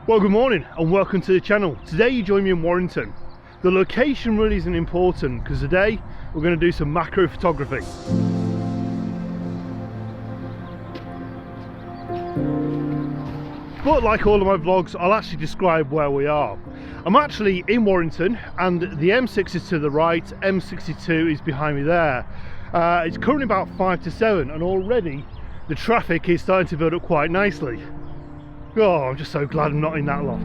Well, good morning and welcome to the channel. Today you join me in Warrington. The location really isn't important because today we're going to do some macro photography. But like all of my vlogs, I'll actually describe where we are. I'm actually in Warrington and the M6 is to the right, M62 is behind me there. It's currently about 5 to 7 and already the traffic is starting to build up quite nicely. Oh, I'm just so glad I'm not in that lot.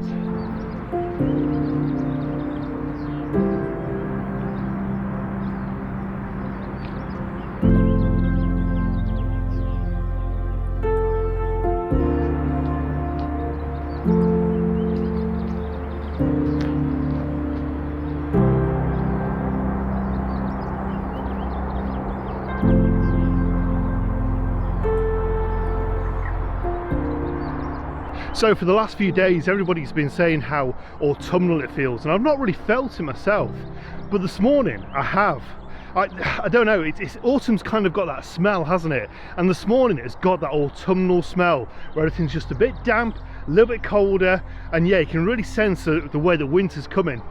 So for the last few days everybody's been saying how autumnal it feels, and I've not really felt it myself, but this morning I have. I don't know, it's autumn's kind of got that smell, hasn't it? And this morning it's got that autumnal smell where everything's just a bit damp, a little bit colder, and yeah, you can really sense the way that winter's coming.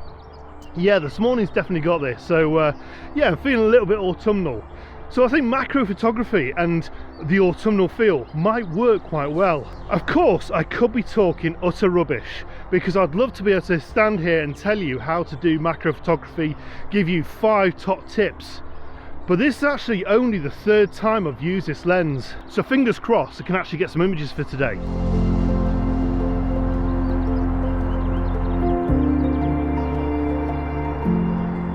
Yeah, this morning's definitely got this, so yeah, I'm feeling a little bit autumnal. So I think macro photography and the autumnal feel might work quite well. Of course, I could be talking utter rubbish because I'd love to be able to stand here and tell you how to do macro photography, give you 5 top tips. But this is actually only the 3rd time I've used this lens. So fingers crossed I can actually get some images for today.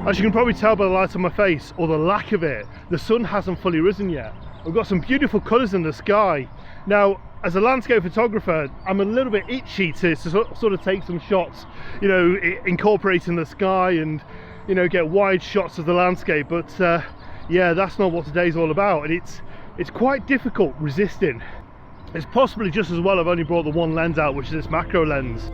As you can probably tell by the light on my face, or the lack of it, the sun hasn't fully risen yet. We've got some beautiful colours in the sky. Now, as a landscape photographer, I'm a little bit itchy to sort of take some shots, you know, incorporating the sky and, you know, get wide shots of the landscape. But yeah, that's not what today's all about, and it's quite difficult resisting. It's possibly just as well I've only brought the one lens out, which is this macro lens.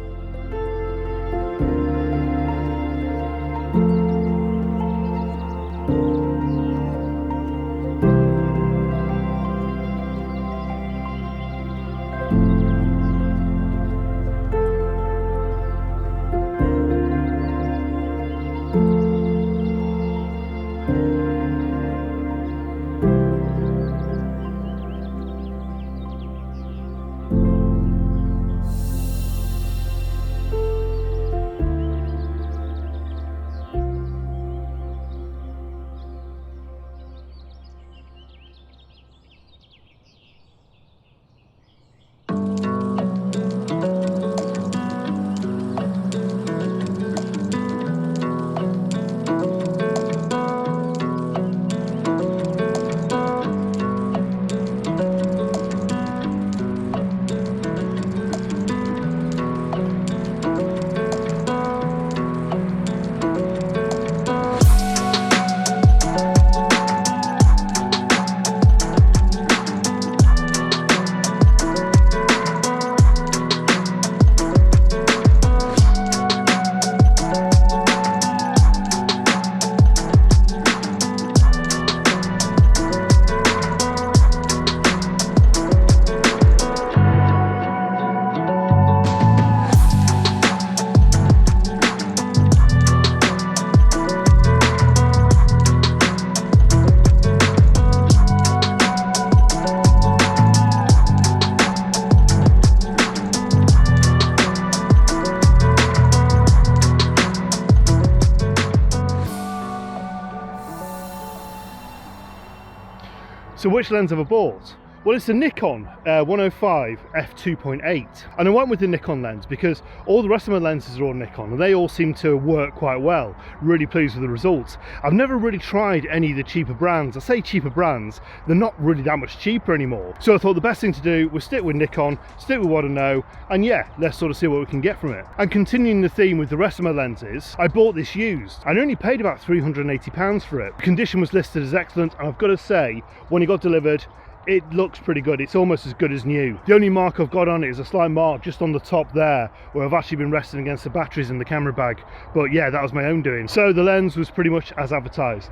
So which lens have I bought? Well, it's the Nikon 105 f2.8, and I went with the Nikon lens because all the rest of my lenses are all Nikon and they all seem to work quite well. Really pleased with the results. I've never really tried any of the cheaper brands. I say cheaper brands, they're not really that much cheaper anymore. So I thought the best thing to do was stick with Nikon, stick with what I know, and yeah, let's sort of see what we can get from it. And continuing the theme with the rest of my lenses, I bought this used. I only paid about £380 for it. The condition was listed as excellent, and I've got to say, when it got delivered, it looks pretty good. It's almost as good as new. The only mark I've got on it is a slight mark just on the top there where I've actually been resting against the batteries in the camera bag, but yeah, that was my own doing. So the lens was pretty much as advertised.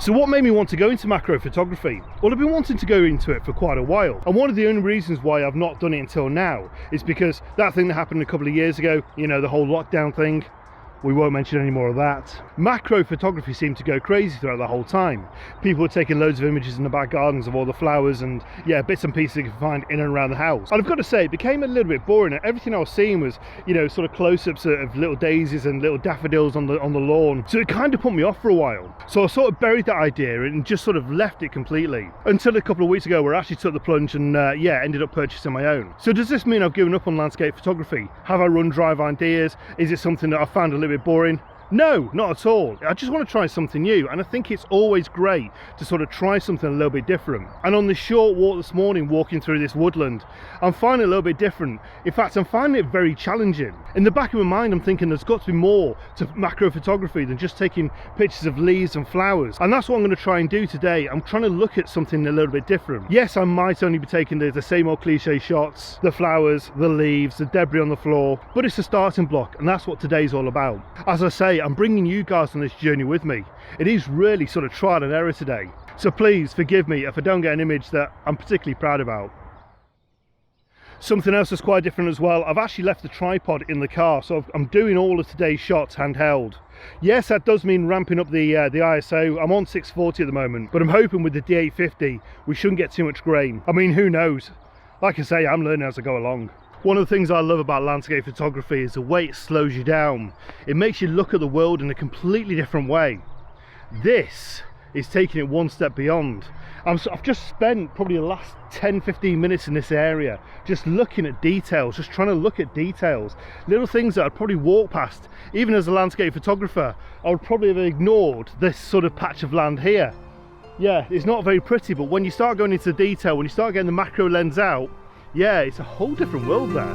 So what made me want to go into macro photography? Well, I've been wanting to go into it for quite a while, and one of the only reasons why I've not done it until now is because that thing that happened a couple of years ago, you know, the whole lockdown thing, we won't mention any more of that. Macro photography seemed to go crazy throughout the whole time. People were taking loads of images in the back gardens of all the flowers and, yeah, bits and pieces you can find in and around the house. And I've got to say, it became a little bit boring. Everything I was seeing was, you know, sort of close-ups of little daisies and little daffodils on the lawn. So it kind of put me off for a while. So I sort of buried that idea and just sort of left it completely. Until a couple of weeks ago where I actually took the plunge and, yeah, ended up purchasing my own. So does this mean I've given up on landscape photography? Have I run dry of ideas? Is it something that I found a little bit boring? No, not at all. I just want to try something new, and I think it's always great to sort of try something a little bit different. And on this short walk this morning, walking through this woodland, I'm finding it a little bit different. In fact, I'm finding it very challenging. In the back of my mind, I'm thinking there's got to be more to macro photography than just taking pictures of leaves and flowers. And that's what I'm going to try and do today. I'm trying to look at something a little bit different. Yes, I might only be taking the same old cliche shots, the flowers, the leaves, the debris on the floor, but it's a starting block, and that's what today's all about. As I say, I'm bringing you guys on this journey with me. It is really sort of trial and error today, so please forgive me if I don't get an image that I'm particularly proud about. Something else that's quite different as well, I've actually left the tripod in the car, so I'm doing all of today's shots handheld. Yes, that does mean ramping up the ISO. I'm on 640 at the moment, but I'm hoping with the D850 we shouldn't get too much grain. I mean, who knows? Like I say, I'm learning as I go along. One of the things I love about landscape photography is the way it slows you down. It makes you look at the world in a completely different way. This is taking it one step beyond. I've just spent probably the last 10-15 minutes in this area just looking at details, just trying to look at details, little things that I'd probably walk past. Even as a landscape photographer, I would probably have ignored this sort of patch of land here. Yeah, it's not very pretty, but when you start going into the detail, when you start getting the macro lens out, yeah, it's a whole different world there.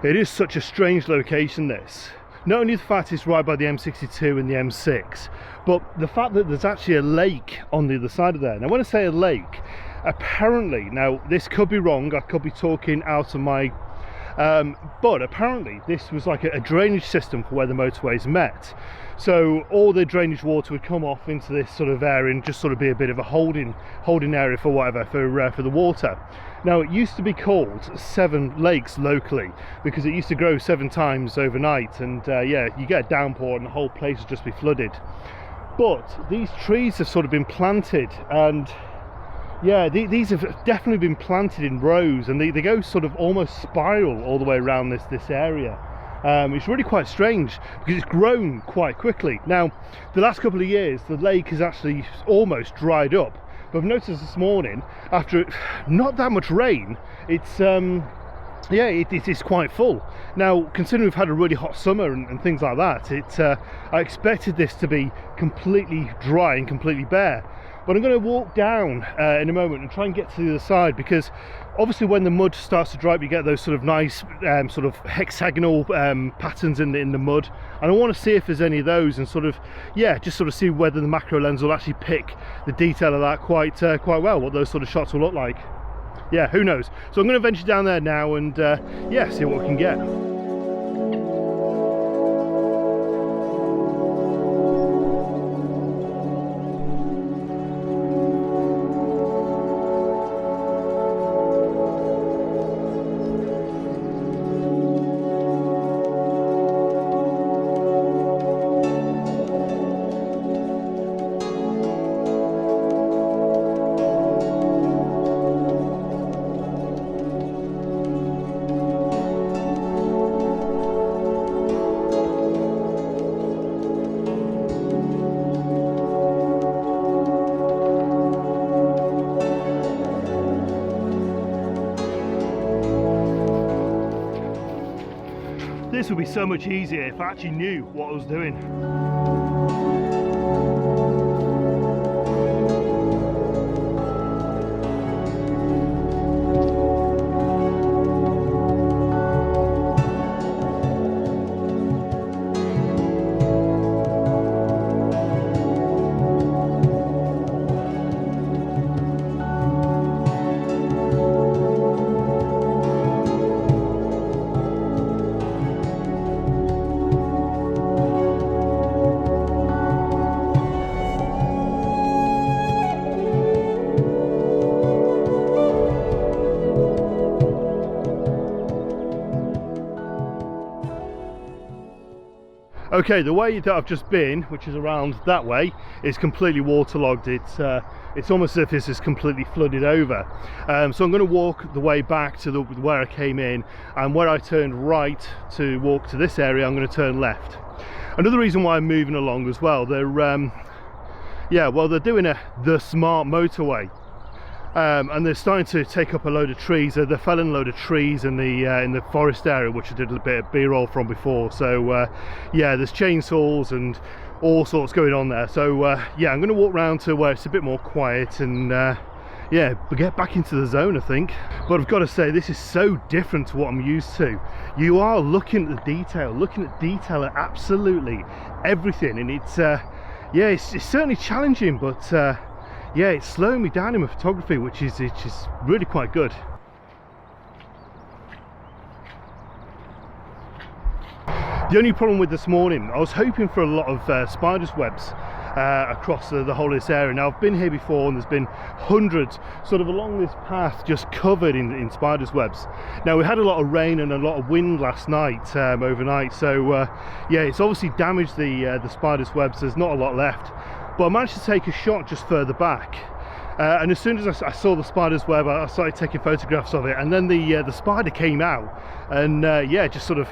It is such a strange location, this. Not only the fact it's right by the M62 and the M6, but the fact that there's actually a lake on the other side of there. Now when I say a lake, apparently, now this could be wrong, I could be talking out of my but apparently this was like a drainage system for where the motorways met. So all the drainage water would come off into this sort of area and just sort of be a bit of a holding area for whatever, for the water. Now it used to be called Seven Lakes locally because it used to grow 7 times overnight, and yeah, you get a downpour and the whole place would just be flooded. But these trees have sort of been planted, and yeah, these have definitely been planted in rows, and they go sort of almost spiral all the way around this area. It's really quite strange because it's grown quite quickly. Now the last couple of years the lake has actually almost dried up, but I've noticed this morning, after not that much rain, it's yeah, it is quite full. Now considering we've had a really hot summer and things like that, I expected this to be completely dry and completely bare. But I'm going to walk down in a moment and try and get to the other side, because Obviously when the mud starts to dry up, you get those sort of nice sort of hexagonal patterns in the mud, and I want to see if there's any of those, and sort of, yeah, just sort of see whether the macro lens will actually pick the detail of that quite well, what those sort of shots will look like. Yeah, who knows. So I'm going to venture down there now and yeah, see what we can get. This would be so much easier if I actually knew what I was doing. Okay, the way that I've just been, which is around that way, is completely waterlogged. It's almost as if this is completely flooded over. So I'm going to walk the way back to where I came in, and where I turned right to walk to this area, I'm going to turn left. Another reason why I'm moving along as well, they're they're doing the smart motorway. And they're starting to take up a load of trees. They're felling a load of trees in the forest area, which I did a bit of b-roll from before. So yeah, there's chainsaws and all sorts going on there. So yeah, I'm going to walk around to where it's a bit more quiet and yeah, get back into the zone, I think. But I've got to say, this is so different to what I'm used to. You are looking at the detail at absolutely everything, and it's yeah, it's certainly challenging, but yeah, it's slowing me down in my photography, which is really quite good. The only problem with this morning, I was hoping for a lot of spider's webs across the whole of this area. Now, I've been here before and there's been hundreds sort of along this path just covered in spider's webs. Now, we had a lot of rain and a lot of wind last night, overnight, so yeah, it's obviously damaged the spider's webs. There's not a lot left. But I managed to take a shot just further back, and as soon as I saw the spider's web, I started taking photographs of it, and then the spider came out and yeah, just sort of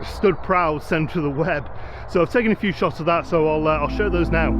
stood proud centre of the web. So I've taken a few shots of that, so I'll show those now.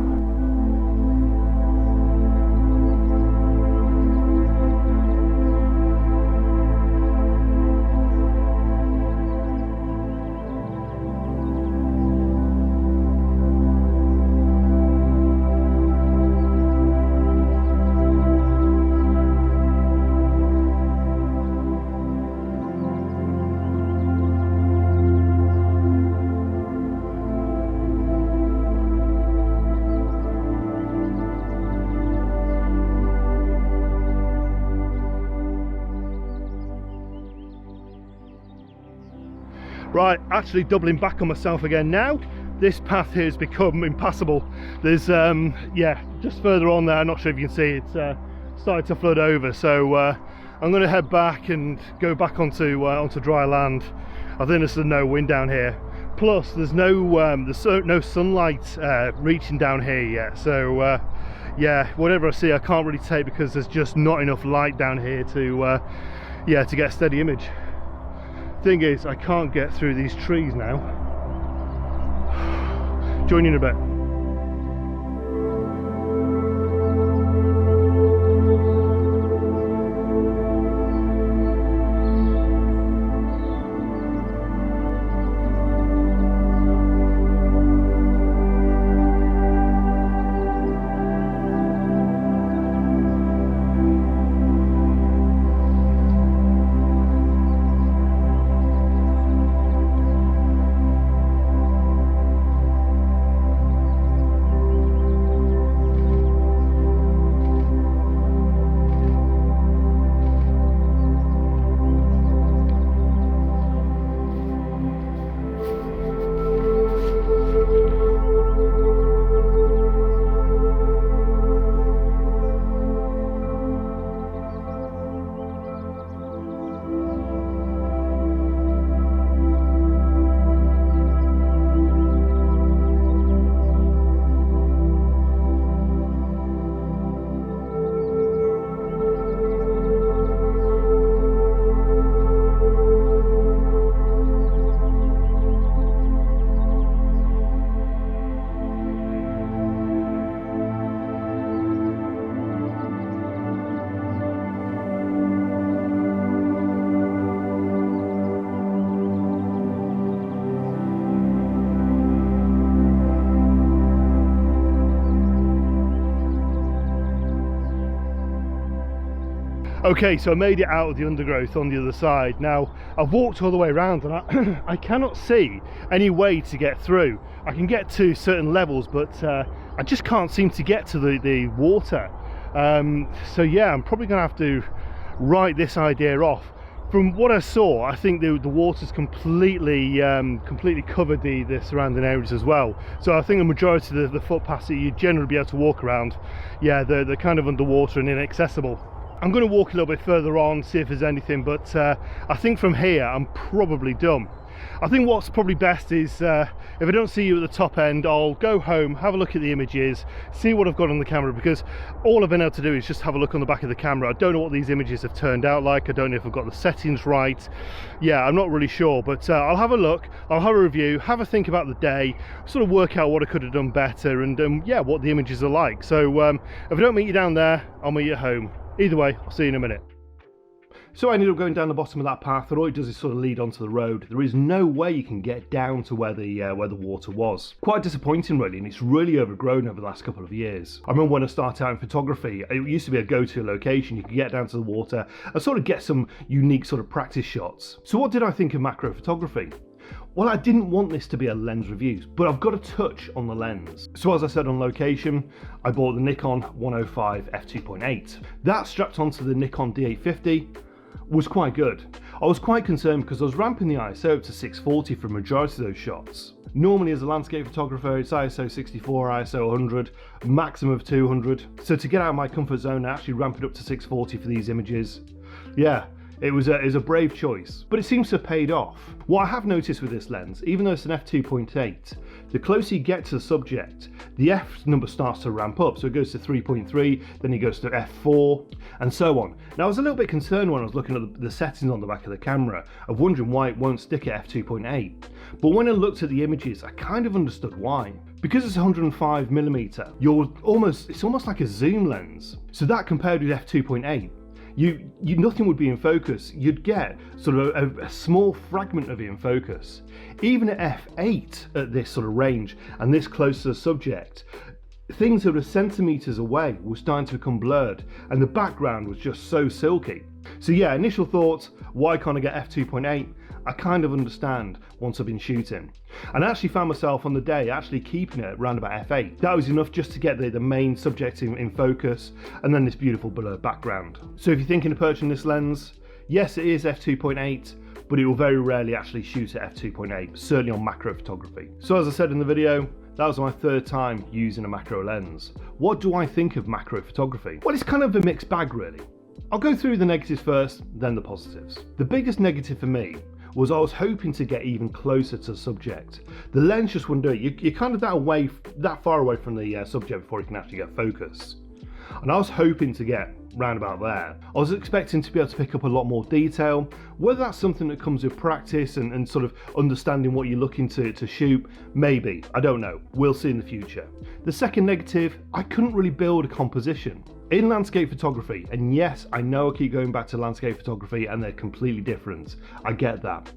Right, actually doubling back on myself again now. This path here has become impassable. There's yeah, just further on there, I'm not sure if you can see, it's started to flood over. So I'm going to head back and go back onto dry land. I think there's no wind down here. Plus, there's no sunlight reaching down here yet. So yeah, whatever I see, I can't really take because there's just not enough light down here to yeah, to get a steady image. Thing is, I can't get through these trees now. Join you in a bit. Okay, so I made it out of the undergrowth on the other side. Now, I've walked all the way around and I cannot see any way to get through. I can get to certain levels, but I just can't seem to get to the water. So yeah, I'm probably gonna have to write this idea off. From what I saw, I think the water's completely covered the surrounding areas as well. So I think the majority of the footpaths that you'd generally be able to walk around, yeah, they're kind of underwater and inaccessible. I'm going to walk a little bit further on, see if there's anything, but I think from here I'm probably done. I think what's probably best is if I don't see you at the top end, I'll go home, have a look at the images, see what I've got on the camera, because all I've been able to do is just have a look on the back of the camera. I don't know what these images have turned out like. I don't know if I've got the settings right. Yeah, I'm not really sure, but I'll have a look, I'll have a review, have a think about the day, sort of work out what I could have done better, and yeah, what the images are like. So if I don't meet you down there, I'll meet you at home. Either way, I'll see you in a minute. So I ended up going down the bottom of that path, and all it does is sort of lead onto the road. There is no way you can get down to where the water was. Quite disappointing really, and it's really overgrown over the last couple of years. I remember when I started out in photography, it used to be a go-to location. You could get down to the water and sort of get some unique sort of practice shots. So what did I think of macro photography? Well, I didn't want this to be a lens review, but I've got to touch on the lens. So as I said on location, I bought the Nikon 105 f2.8. That strapped onto the Nikon D850 was quite good. I was quite concerned because I was ramping the ISO up to 640 for a majority of those shots. Normally as a landscape photographer, it's ISO 64, ISO 100, maximum of 200. So to get out of my comfort zone, I actually ramped it up to 640 for these images. Yeah. It was a brave choice, but it seems to have paid off. What I have noticed with this lens, even though it's an f2.8, the closer you get to the subject, the f number starts to ramp up. So it goes to 3.3, then it goes to f4, and so on. Now I was a little bit concerned when I was looking at the settings on the back of the camera, of wondering why it won't stick at f2.8. But when I looked at the images, I kind of understood why. Because it's 105mm, it's almost like a zoom lens. So that compared with f2.8, nothing would be in focus. You'd get sort of a small fragment of it in focus. Even at f8 at this sort of range and this close to the subject, things that were centimeters away were starting to become blurred, and the background was just so silky. So yeah, initial thoughts, why can't I get f2.8? I kind of understand once I've been shooting. And I actually found myself on the day actually keeping it around about f8. That was enough just to get the main subject in focus, and then this beautiful blurred background. So if you're thinking of purchasing this lens, yes, it is f2.8, but it will very rarely actually shoot at f2.8, certainly on macro photography. So as I said in the video, that was my third time using a macro lens. What do I think of macro photography? Well, it's kind of a mixed bag really. I'll go through the negatives first, then the positives. The biggest negative for me was I was hoping to get even closer to the subject. The lens just wouldn't do it. You're kind of that far away from the subject before you can actually get focus. And I was hoping to get round about there. I was expecting to be able to pick up a lot more detail. Whether that's something that comes with practice and sort of understanding what you're looking to shoot, maybe, I don't know. We'll see in the future. The second negative, I couldn't really build a composition. In landscape photography, and yes, I know I keep going back to landscape photography and they're completely different, I get that.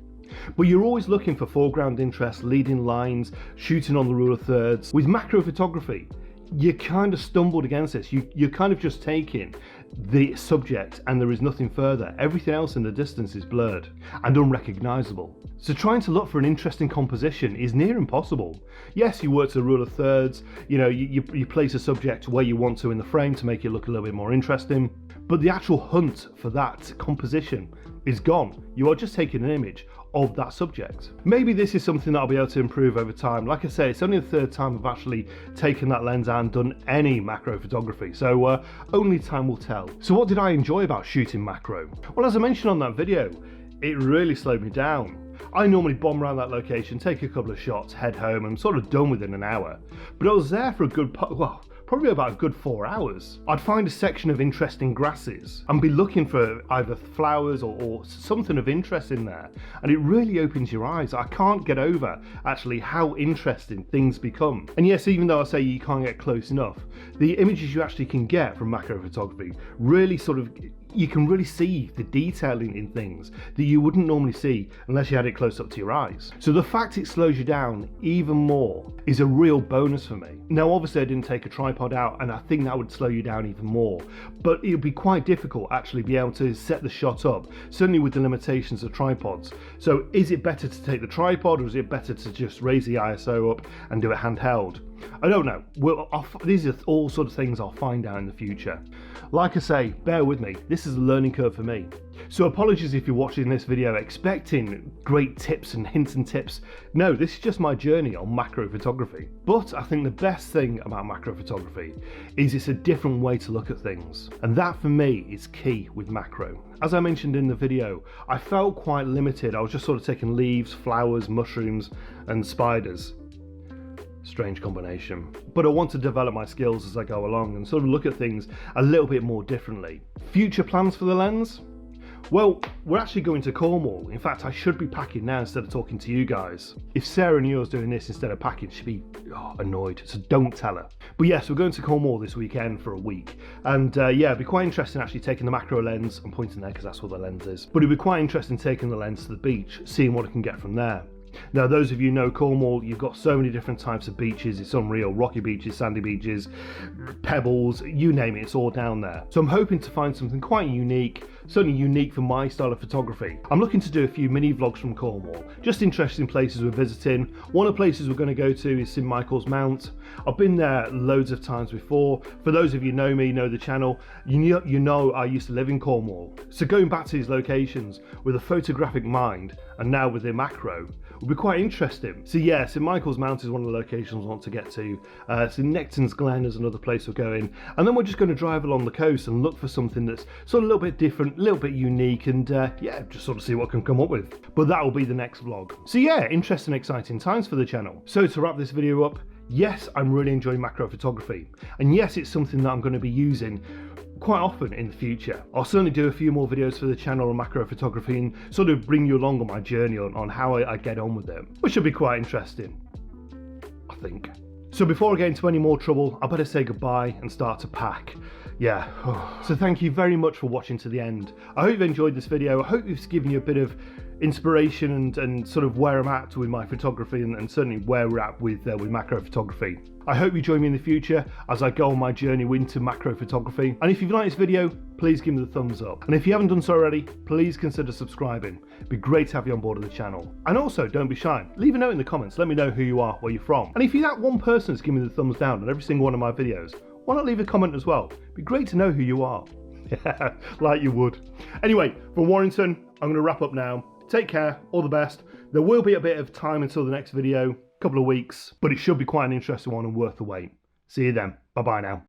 But you're always looking for foreground interest, leading lines, shooting on the rule of thirds. With macro photography, you kind of stumbled against this. You're kind of just taking the subject and there is nothing further. Everything else in the distance is blurred and unrecognizable. So trying to look for an interesting composition is near impossible. Yes, you work to the rule of thirds, you place a subject where you want to in the frame to make it look a little bit more interesting, but the actual hunt for that composition is gone. You are just taking an image of that subject. Maybe this is something that I'll be able to improve over time. Like I say, it's only the third time I've actually taken that lens and done any macro photography, so only time will tell. So what did I enjoy about shooting macro? Well, as I mentioned on that video, it really slowed me down. I normally bomb around that location, take a couple of shots, head home, and I'm sort of done within an hour. But I was there for a good probably about a good 4 hours. I'd find a section of interesting grasses and be looking for either flowers or something of interest in there, and it really opens your eyes. I can't get over actually how interesting things become. And yes, even though I say you can't get close enough, the images you actually can get from macro photography really sort of, you can really see the detailing in things that you wouldn't normally see unless you had it close up to your eyes. So the fact it slows you down even more is a real bonus for me. Now obviously I didn't take a tripod out, and I think that would slow you down even more, but it would be quite difficult actually be able to set the shot up, certainly with the limitations of tripods. So is it better to take the tripod, or is it better to just raise the ISO up and do it handheld? I don't know. These are all sort of things I'll find out in the future. Like I say, bear with me, this is a learning curve for me. So apologies if you're watching this video expecting great tips and hints and tips. No, this is just my journey on macro photography. But I think the best thing about macro photography is it's a different way to look at things. And that for me is key with macro. As I mentioned in the video, I felt quite limited. I was just sort of taking leaves, flowers, mushrooms and spiders. Strange combination. But I want to develop my skills as I go along and sort of look at things a little bit more differently. Future plans for the lens? Well, we're actually going to Cornwall. In fact, I should be packing now instead of talking to you guys. If Sarah knew I was doing this instead of packing, she'd be annoyed, so don't tell her. But yes, we're going to Cornwall this weekend for a week. And yeah, it'd be quite interesting actually taking the macro lens, I'm pointing there because that's where the lens is. But it'd be quite interesting taking the lens to the beach, seeing what I can get from there. Now those of you know Cornwall, you've got so many different types of beaches. It's unreal. Rocky beaches, sandy beaches, pebbles, you name it, it's all down there. So I'm hoping to find something quite unique, certainly unique for my style of photography. I'm looking to do a few mini vlogs from Cornwall, just interesting places we're visiting. One of the places we're going to go to is St Michael's Mount. I've been there loads of times before. For those of you who know me, know the channel, you know I used to live in Cornwall. So going back to these locations with a photographic mind and now with the macro will be quite interesting. So yeah, St Michael's Mount is one of the locations I want to get to. So Necton's Glen is another place we're going, and then we're just going to drive along the coast and look for something that's sort of a little bit different, a little bit unique, and yeah, just sort of see what I can come up with. But that will be the next vlog. So yeah, interesting, exciting times for the channel. So to wrap this video up, yes, I'm really enjoying macro photography, and yes, it's something that I'm going to be using quite often in the future. I'll certainly do a few more videos for the channel on macro photography and sort of bring you along on my journey on how I get on with it, which should be quite interesting, I think. So before I get into any more trouble, I better say goodbye and start to pack. Yeah, so thank you very much for watching to the end. I hope you've enjoyed this video. I hope it's given you a bit of inspiration and sort of where I'm at with my photography and certainly where we're at with macro photography. I hope you join me in the future as I go on my journey into macro photography. And if you've liked this video, please give me the thumbs up. And if you haven't done so already, please consider subscribing. It'd be great to have you on board of the channel. And also, don't be shy. Leave a note in the comments. Let me know who you are, where you're from. And if you're that one person that's giving me the thumbs down on every single one of my videos, why not leave a comment as well? It'd be great to know who you are. Yeah, like you would. Anyway, from Warrington, I'm going to wrap up now. Take care, all the best. There will be a bit of time until the next video, a couple of weeks, but it should be quite an interesting one and worth the wait. See you then. Bye bye now.